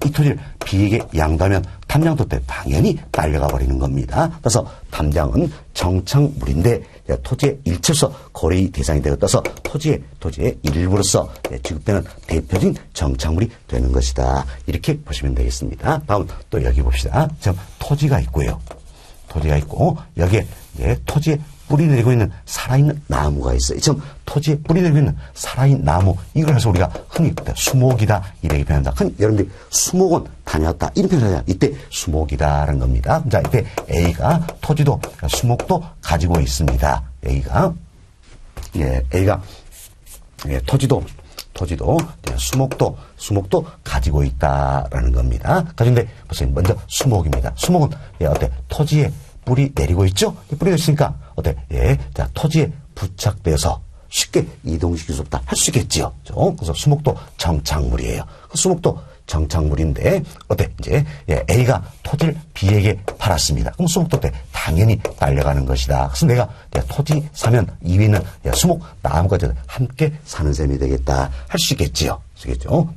A: 이 토지를 B에게 양도하면 담장도 당연히 딸려가 버리는 겁니다. 따라서 담장은 정착물인데 토지의 일체로서 거래 대상이 되고 따라서 토지의 일부로서 취급되는 대표적인 정착물이 되는 것이다. 이렇게 보시면 되겠습니다. 다음 또 여기 봅시다. 지금 토지가 있고요. 토지가 있고 여기에 토지에 뿌리 내리고 있는 살아있는 나무가 있어요. 지금 토지에 뿌리 내리고 있는 살아있는 나무, 이걸 해서 우리가 흔히 수목이다 이렇게 표현한다. 흔히 여러분들이 수목원 다녀왔다 이런 표현을 하잖아요. 이때 수목이다라는 겁니다. 자, 이때 A가 토지도 수목도 가지고 있습니다. A가 토지도 수목도 가지고 있다라는 겁니다. 가지고인데 보세요. 먼저 수목입니다. 수목은 토지에 뿌리 내리고 있죠? 뿌리 내렸으니까 자, 토지에 부착되어서 쉽게 이동시킬 수 없다 할 수 있겠지요. 그래서 수목도 정착물이에요. 수목도 정착물인데 이제 A가 토지를 B에게 팔았습니다. 그럼 수목도 당연히 날려가는 것이다. 그래서 내가 토지 사면 이 위는 수목 나무까지 함께 사는 셈이 되겠다 할 수 있겠지요.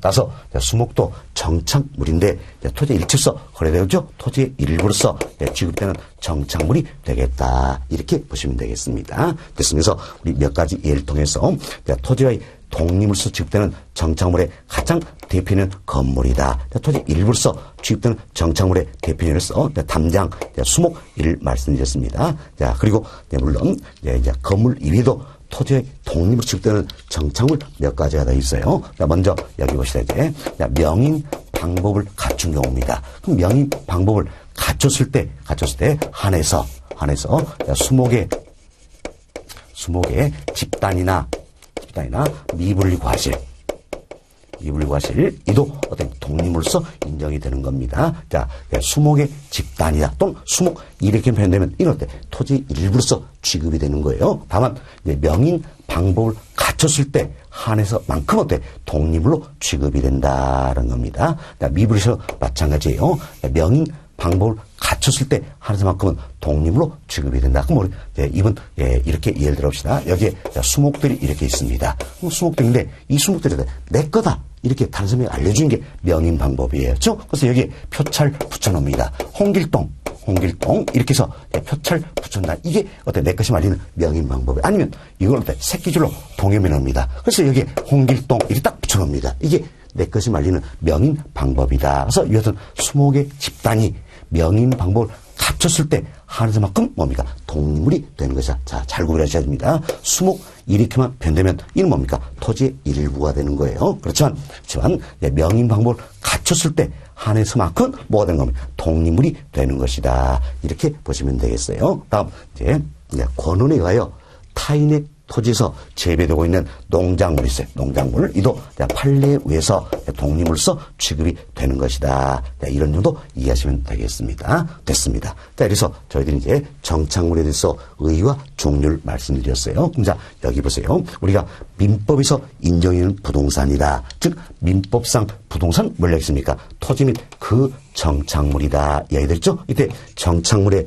A: 따라서 수목도 정착물인데 토지 일체로서 거래되죠. 토지의 일부로서 취급되는 정착물이 되겠다. 이렇게 보시면 되겠습니다. 그래서 우리 몇 가지 예를 통해서 토지와의 독립물로서 취급되는 정착물의 가장 대표는 건물이다. 토지 일부로서 취급되는 정착물의 대표로서 담장, 수목 이를 말씀드렸습니다. 자, 그리고 물론 이제 건물 이외에도 토지의 독립으로 취급되는 정착물 몇 가지가 더 있어요. 자, 먼저 여기 보시다 이제 명인 방법을 갖춘 경우입니다. 그럼 명인 방법을 갖췄을 때 한해서 수목의 집단이나 미분리 과실 이도 독립물로서 인정이 되는 겁니다. 자, 수목의 집단이다 또는 수목 이렇게 표현되면 이럴 때 토지 일부로서 취급이 되는 거예요. 다만 명인 방법을 갖췄을 때 한해서만큼 독립물로 취급이 된다는 겁니다. 자, 미분리에서 마찬가지예요. 명인 방법을 갖췄을 때 하나만큼은 독립으로 취급이 된다. 그럼 이분 이렇게 예를 들어봅시다. 여기에 수목들이 이렇게 있습니다. 수목들인데 이 수목들이 내 거다. 이렇게 다른 사람에게 알려주는 게 명인 방법이에요. 그렇죠? 그래서 여기에 표찰 붙여놓습니다. 홍길동 이렇게 해서 표찰 붙였다. 이게 내 것이 말리는 명인 방법이 아니면 이걸 새끼줄로 동여매 놓습니다. 그래서 여기에 홍길동 이렇게 딱 붙여놓습니다. 이게 내 것이 말리는 명인 방법이다. 그래서 이것은 수목의 집단이 명인 방법을 갖췄을 때 하나만큼 뭡니까? 동물이 되는 것이다. 자, 잘 구별하셔야 됩니다. 수목 이렇게만 변되면 이는 뭡니까? 토지의 일부가 되는 거예요. 그렇지만 명인 방법을 갖췄을 때 한해서만큼 뭐가 되는 겁니까? 독립물이 되는 것이다. 이렇게 보시면 되겠어요. 다음 이제 권원에 의하여 타인의 토지에서 재배되고 있는 농작물이 있어요. 농작물 이도 판례에 의해서 독립물로서 취급이 되는 것이다. 이런 정도 이해하시면 되겠습니다. 됐습니다. 자, 그래서 저희들이 이제 정착물에 대해서 의의와 종류를 말씀드렸어요. 자, 여기 보세요. 우리가 민법에서 인정하는 부동산이다. 즉 민법상 부동산 뭐라 했습니까? 토지 및 그 정착물이다. 이야기됐죠? 이때 정착물에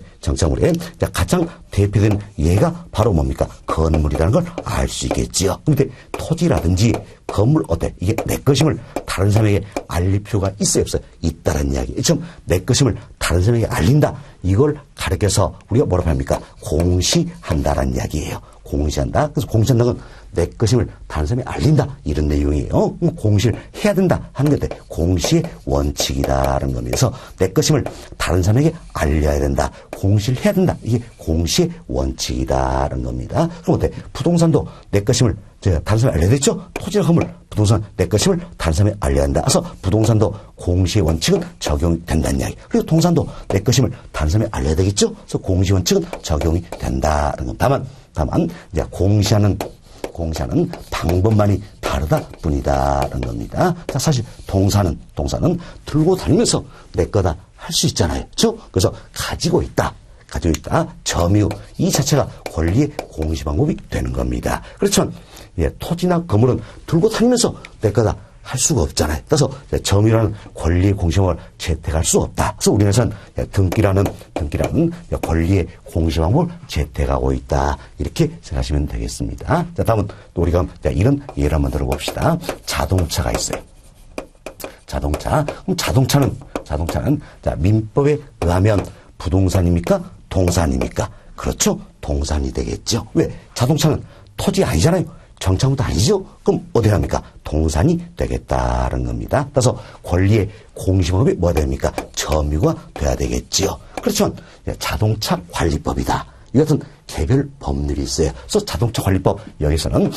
A: 가장 대표되는 예가 바로 뭡니까? 건물이라는 걸 알 수 있겠지요. 근데 토지라든지 건물 이게 내 것임을 다른 사람에게 알릴 필요가 있어요, 없어요? 있다는 이야기. 지금 내 것임을 다른 사람에게 알린다. 이걸 가르쳐서 우리가 뭐라고 합니까? 공시한다라는 이야기예요. 공시한다. 그래서 공시한다는 건 내 것임을 다른 사람에게 알린다. 이런 내용이에요. 공시를 해야 된다 하는 게 공시의 원칙이다라는 겁니다. 그래서 내 것임을 다른 사람에게 알려야 된다. 공시를 해야 된다. 이게 공시의 원칙이다라는 겁니다. 그럼 부동산도 내 것임을 다른 사람에게 알려야 되죠? 토지나 건물, 부동산 내 것임을 다른 사람에게 알려야 한다. 그래서 부동산도 공시의 원칙은 적용이 된다는 이야기. 그리고 동산도 내 것임을 다른 사람에게 알려야 되겠죠? 그래서 공시 원칙은 적용이 된다는 겁니다. 다만 이제 공시하는 방법만이 다르다 뿐이다라는 겁니다. 자, 사실 동사는 들고 다니면서 내 거다 할 수 있잖아요. 그렇죠? 그래서 가지고 있다. 점유 이 자체가 권리의 공시 방법이 되는 겁니다. 그렇지만 토지나 건물은 들고 다니면서 내 거다 할 수가 없잖아요. 그래서 점유라는 권리의 공시방법을 채택할 수 없다. 그래서 우리나라에서는 등기라는 권리의 공시방법을 채택하고 있다. 이렇게 생각하시면 되겠습니다. 자, 다음은 또 우리가 이런 예를 한번 들어봅시다. 자동차가 있어요. 그럼 자동차는 민법에 의하면 부동산입니까? 동산입니까? 그렇죠. 동산이 되겠죠. 왜? 자동차는 토지 아니잖아요. 정착물도 아니죠? 그럼 어디 합니까? 동산이 되겠다는 겁니다. 그래서 권리의 공시방법이 뭐가 됩니까? 점유가 돼야 되겠지요. 그렇지만 자동차 관리법이다. 이것은 개별 법률이 있어요. 그래서 자동차 관리법 여기서는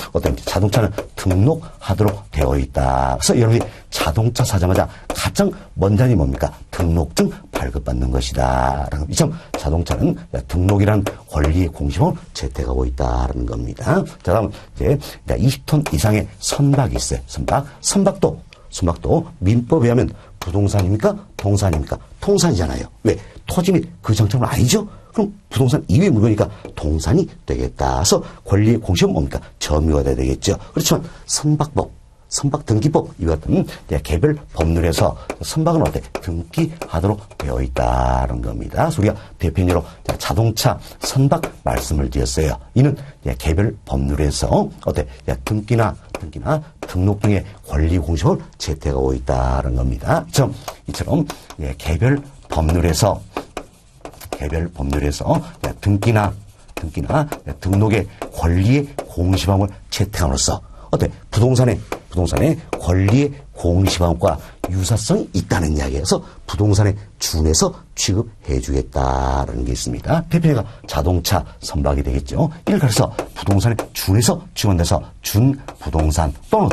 A: 자동차는 등록하도록 되어 있다. 그래서 여러분이 자동차 사자마자 가장 먼저 하는 뭡니까? 등록증 발급받는 것이다. 이처럼 자동차는 등록이란 권리의 공시방법을 채택하고 있다는 겁니다. 자, 다음 이제 20톤 이상의 선박이 있어요. 선박도 민법에 의하면 부동산입니까? 동산입니까? 동산이잖아요. 왜? 토지 및 그 정착물 아니죠? 그럼 부동산 이외의 물건이니까 동산이 되겠다. 그래서 권리의 공시는 뭡니까? 점유가 돼야 되겠죠. 그렇지만 선박 등기법 이와 같은 개별 법률에서 선박은 등기하도록 되어 있다는 겁니다. 그래서 우리가 대표적으로 자동차 선박 말씀을 드렸어요. 이는 개별 법률에서 등기나 등록 등의 권리 공시를 채택하고 있다는 겁니다. 이처럼 개별 법률에서 등기나 등록의 권리의 공시방법을 채택함으로써 부동산의 권리의 공시방법과 유사성이 있다는 이야기에서 부동산에 준해서 취급해 주겠다라는 게 있습니다. 대표가 자동차 선박이 되겠죠. 이를 가려서 부동산에 준해서 취급한다서 준부동산 또는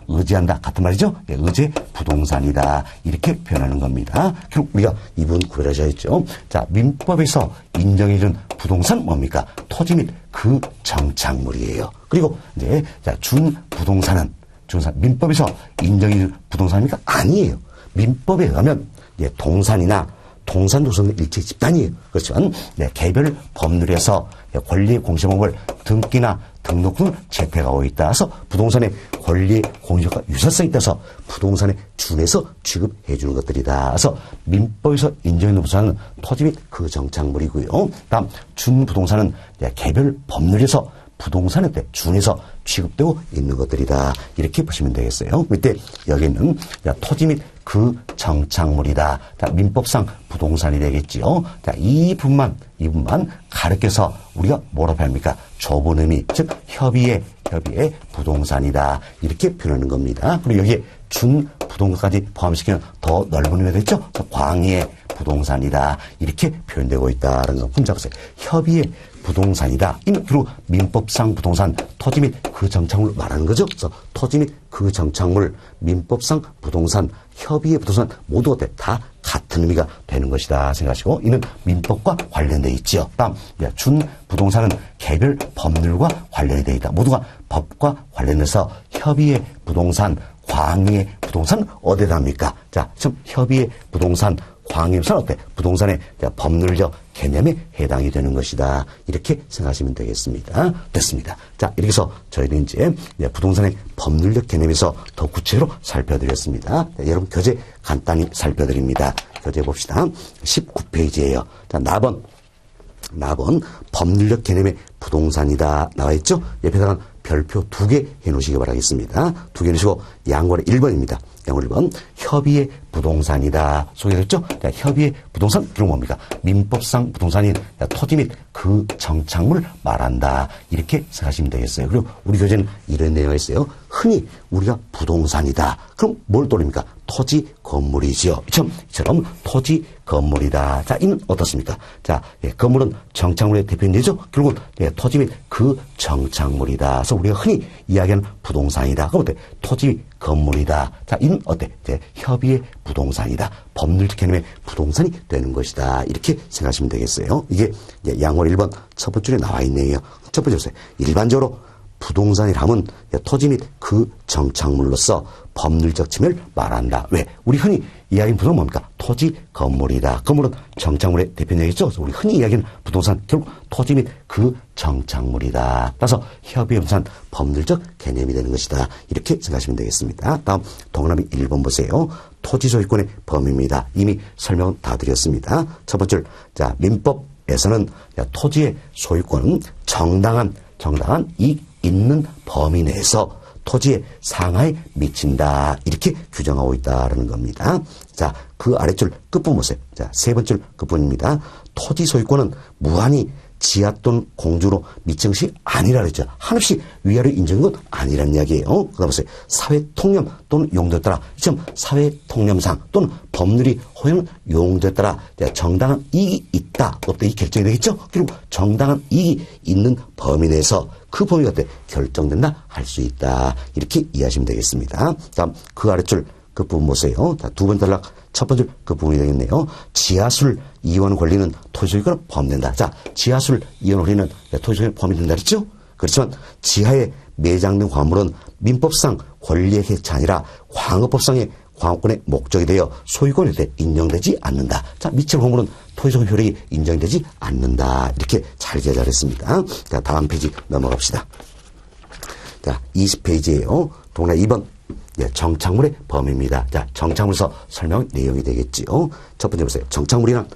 A: 의지한다 같은 말이죠. 의제 부동산이다 이렇게 표현하는 겁니다. 그럼 우리가 이분 구별하셔야죠. 자, 민법에서 인정해준 부동산 뭡니까? 토지 및 그 정착물이에요. 그리고 이제 준부동산은 민법에서 인정해준 부동산입니까? 아니에요. 민법에 의하면 동산이나 동산 조성은 일체 집단이에요. 그렇지만 개별 법률에서 권리의 공시법을 등기나 등록을 채택하고 있다. 그래서 부동산의 권리의 공시가 유사성이 있다서 부동산에 준해서 취급해 주는 것들이다. 그래서 민법에서 인정해놓은 부동산은 토지 및 그 정착물이고요. 다음 준부동산은 개별 법률에서 부동산에 준해서 취급되고 있는 것들이다. 이렇게 보시면 되겠어요. 그때 여기는 토지 및 그 정착물이다. 민법상 부동산이 되겠지요. 이 부분만 가르쳐서 우리가 뭐라고 합니까? 좁은 의미, 즉 협의의 부동산이다. 이렇게 표현하는 겁니다. 그리고 여기에 준부동산까지 포함시키는 더 넓은 의미가 되죠. 광의의 부동산이다. 이렇게 표현되고 있다는 거. 혼자 보세요. 협의의 부동산이다. 그리고 민법상 부동산, 토지 및 그 정착물 말하는 거죠. 그래서 토지 및 그 정착물, 민법상 부동산, 협의의 부동산 모두 다 같은 의미가 되는 것이다 생각하시고, 이는 민법과 관련되어 있지요. 다음 준부동산은 개별 법률과 관련이 되어 있다. 모두가 법과 관련해서 협의의 부동산, 광의의 부동산 어디다 합니까? 자, 지금 협의의 부동산, 광의의 부동산 어때? 부동산의 법률적 개념에 해당이 되는 것이다. 이렇게 생각하시면 되겠습니다. 됐습니다. 자, 이렇게 해서 저희는 이제 부동산의 법률적 개념에서 더 구체적으로 살펴드렸습니다. 여러분 교재 간단히 살펴드립니다. 교재 봅시다. 19페이지예요. 자, 나번 법률적 개념의 부동산이다 나와있죠? 옆에다가 별표 2개 해놓으시기 바라겠습니다. 2개 해놓으시고 양권의 1번입니다. 양권 1번 협의의 부동산이다 소개됐죠? 협의의 부동산 그럼 뭡니까? 민법상 부동산인 토지 및 그 정착물 말한다. 이렇게 생각하시면 되겠어요. 그리고 우리 교재는 이런 내용이 있어요. 흔히 우리가 부동산이다. 그럼 뭘 또립니까? 토지 건물이지요. 이처럼 토지 건물이다. 자, 이는 어떻습니까? 자, 건물은 정착물의 대표인데죠. 결국은 토지 및 그 정착물이다. 그래서 우리가 흔히 이야기하는 부동산이다. 그럼 어때? 토지 건물이다. 자, 이는 어때? 협의의 부동산이다. 법률적 개념의 부동산이 되는 것이다. 이렇게 생각하시면 되겠어요. 이게 양월 1번 첫 번째 줄에 나와 있네요. 첫 번째 보세요. 일반적으로 부동산이라면 토지 및 그 정착물로서 법률적 측면을 말한다. 왜? 우리 흔히 이야기하는 부동산은 뭡니까? 토지 건물이다. 건물은 정착물의 대표적이죠. 그래서 우리 흔히 이야기하는 부동산 결국 토지 및 그 정착물이다. 따라서 협의의 부동산 법률적 개념이 되는 것이다. 이렇게 생각하시면 되겠습니다. 다음 동그라미 1번 보세요. 토지 소유권의 범위입니다. 이미 설명은 다 드렸습니다. 첫 번째 자, 민법에서는 토지의 소유권은 정당한 이익 있는 범위 내에서 토지의 상하에 미친다. 이렇게 규정하고 있다는 겁니다. 자, 그 아래줄 끝부분 보세요. 자, 세 번째 끝부분입니다. 토지 소유권은 무한히 지하 또는 공주로 미친 것이 아니라 그랬죠. 한없이 위아래 인정한 건 아니라는 이야기예요. 그 다음 보세요. 사회 통념 또는 용도에 따라 사회 통념상 또는 법률이 허용하는 용도에 따라 정당한 이익이 있다. 없다. 이 결정이 되겠죠. 그리고 정당한 이익이 있는 범위 내에서 그 범위가 어때? 결정된다 할 수 있다. 이렇게 이해하시면 되겠습니다. 다음 그 아래줄 그 부분 보세요. 두 번째 단락 첫 번째 그 부분이 되겠네요. 지하수를 이용하는 권리는 토지소유권을 포함된다. 자, 지하수를 이용하는 권리는 토지소유권을 포함된다 그랬죠? 그렇지만 지하에 매장된 광물은 민법상 권리의 해체가 아니라 광업법상의 광업권의 목적이 되어 소유권에 대해 인정되지 않는다. 자, 미칠 광물은 토지소유 효력이 인정되지 않는다. 이렇게 잘 기재했습니다. 자, 다음 페이지 넘어갑시다. 자, 20페이지예요. 동그라미 2번. 정착물의 범위입니다. 자, 정착물에서 설명 내용이 되겠지요. 첫 번째 보세요. 정착물이란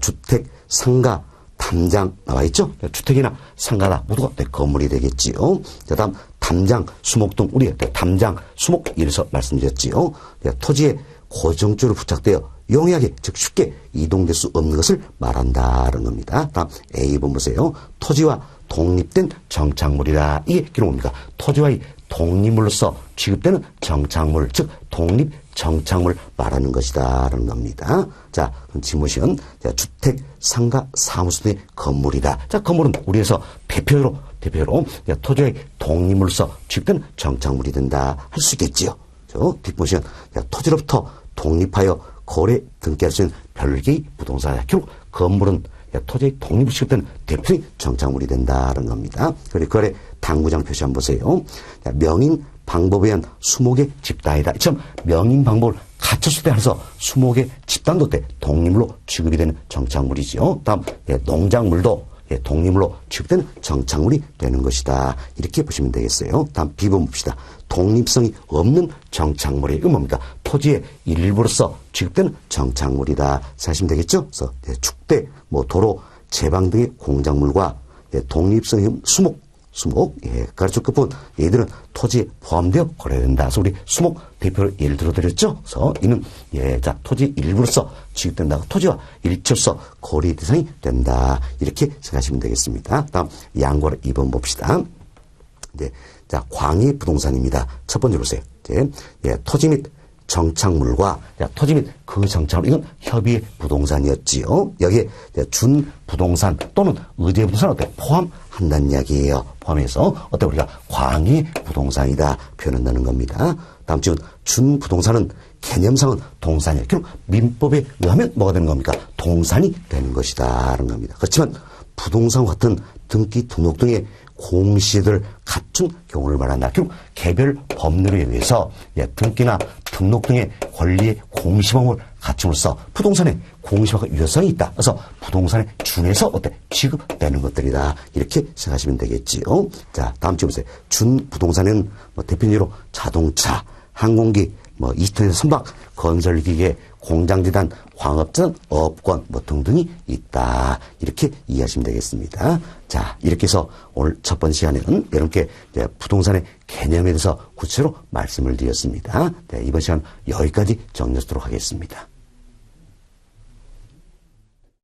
A: 주택, 상가, 담장 나와 있죠? 주택이나 상가다 모두가 건물이 되겠지요. 자, 다음 담장, 수목 등 우리 담장, 수목 이래서 말씀드렸지요. 토지에 고정적으로 부착되어 용이하게 즉 쉽게 이동될 수 없는 것을 말한다는 겁니다. 다음 A번 보세요. 토지와 독립된 정착물이라. 이게 기록 뭡니까? 토지와의 독립물로서 취급되는 정착물, 즉 독립 정착물 말하는 것이다라는 겁니다. 자, 그럼 지모시은 주택, 상가, 사무소 등 건물이다. 자, 건물은 우리에서 대표로 토지의 독립물로서 취급되는 정착물이 된다 할 수 있겠지요. 뒷모시은 토지로부터 독립하여 거래 등기할 수 있는 별개의 부동산이다. 결국 건물은 토지의 독립을 취급되는 대표적인 정착물이 된다는 겁니다. 그리고 그 아래 당구장 표시 한번 보세요. 명인 방법에 의한 수목의 집단이다. 이처럼 명인 방법을 갇혔을 때 해서 수목의 집단도 때 독립물로 취급이 되는 정착물이지요. 다음 농작물도 독립물로 취급되는 정착물이 되는 것이다. 이렇게 보시면 되겠어요. 다음 B번 봅시다. 독립성이 없는 정착물이 뭡니까? 토지의 일부로서 취급되는 정착물이다. 생각하시면 되겠죠? 그래서 축대, 도로, 제방 등의 공작물과 독립성이 없는 수목, 가르쳐 끝부분, 얘들은 토지에 포함되어 거래된다. 그래서 우리 수목 대표를 예를 들어드렸죠? 그래서 이는, 자, 토지 일부로서 취급된다. 토지와 일체로서 거래 대상이 된다. 이렇게 생각하시면 되겠습니다. 다음, 양과를 2번 봅시다. 자, 광의 부동산입니다. 첫 번째로 보세요. 토지 및 정착물과 토지 및 그 정착물 이건 협의의 부동산이었지요. 여기에 준 부동산 또는 의제 부동산을 어때 포함한다는 이야기예요. 포함해서 어때 우리가 광의 부동산이다 표현한다는 겁니다. 다음 주 준 부동산은 개념상은 동산이에요. 그럼 민법에 의하면 뭐가 되는 겁니까? 동산이 되는 것이다라는 겁니다. 그렇지만 부동산 같은 등기 등록 등의 공시를 갖춘 경우를 말한다. 그럼 개별 법률에 의해서 등기나 등록 등의 권리의 공시범을 갖춤으로써 부동산의 공시화가 유효성이 있다. 그래서 부동산에 준해서 어때? 취급되는 것들이다. 이렇게 생각하시면 되겠지요. 자, 다음 주 보세요. 준 부동산은 대표적으로 자동차, 항공기, 인터넷 선박, 건설기계, 공장재단, 광업전, 업권 등등이 있다. 이렇게 이해하시면 되겠습니다. 자, 이렇게 해서 오늘 첫 번째 시간에는 여러분께 부동산의 개념에 대해서 구체로 말씀을 드렸습니다. 네, 이번 시간 여기까지 정리하도록 하겠습니다.